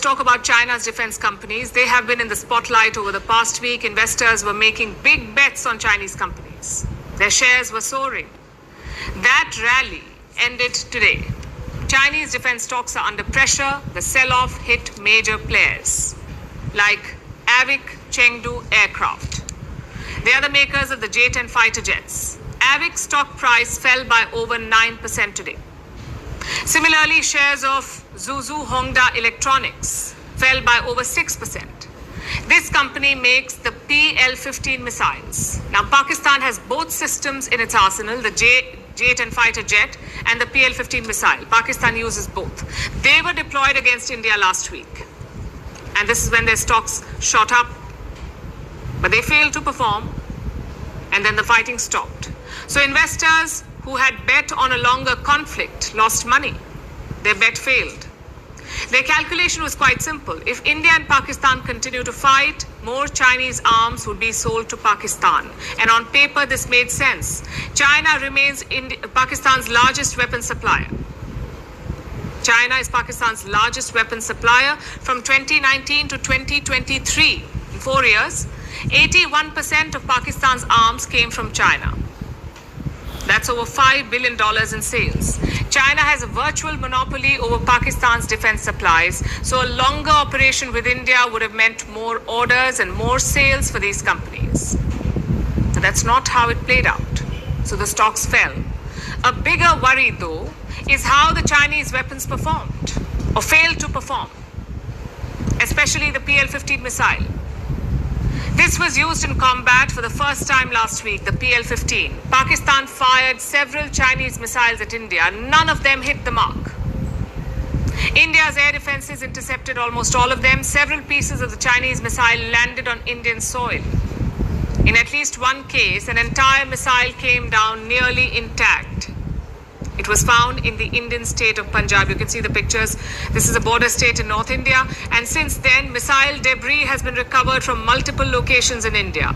Talk about China's defense companies. They have been in the spotlight over the past week. Investors were making big bets on Chinese companies. Their shares were soaring. That rally ended today. Chinese defense stocks are under pressure. The sell-off hit major players like Avic Chengdu Aircraft. They are the makers of the J-10 fighter jets. Avic's stock price fell by over 9% today. Similarly, shares of Zhuzhou Hongda Electronics fell by over 6%. This company makes the PL-15 missiles. Now, Pakistan has both systems in its arsenal, the J-10 fighter jet and the PL-15 missile. Pakistan uses both. They were deployed against India last week. And this is when their stocks shot up. But they failed to perform. And then the fighting stopped. So investors who had bet on a longer conflict lost money. Their bet failed. Their calculation was quite simple. If India and Pakistan continue to fight, more Chinese arms would be sold to Pakistan. And on paper, this made sense. China remains Pakistan's largest weapon supplier. China is Pakistan's largest weapon supplier from 2019 to 2023. In 4 years, 81% of Pakistan's arms came from China. That's over $5 billion in sales. China has a virtual monopoly over Pakistan's defense supplies, so a longer operation with India would have meant more orders and more sales for these companies. But that's not how it played out. So the stocks fell. A bigger worry, though, is how the Chinese weapons performed or failed to perform, especially the PL-15 missile. This was used in combat for the first time last week, the PL-15. Pakistan fired several Chinese missiles at India. None of them hit the mark. India's air defenses intercepted almost all of them. Several pieces of the Chinese missile landed on Indian soil. In at least one case, an entire missile came down nearly intact. It was found in the Indian state of Punjab. You can see the pictures. This is a border state in North India. And since then, missile debris has been recovered from multiple locations in India.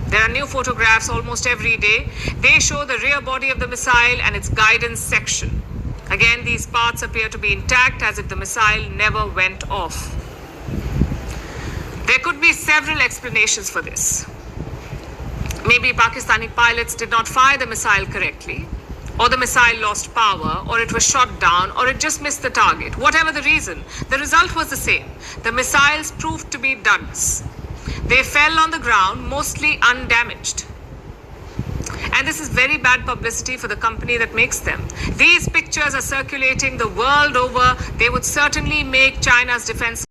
There are new photographs almost every day. They show the rear body of the missile and its guidance section. Again, these parts appear to be intact as if the missile never went off. There could be several explanations for this. Maybe Pakistani pilots did not fire the missile correctly, or the missile lost power, or it was shot down, or it just missed the target. Whatever the reason, the result was the same. The missiles proved to be duds. They fell on the ground, mostly undamaged. And this is very bad publicity for the company that makes them. These pictures are circulating the world over. They would certainly make China's defense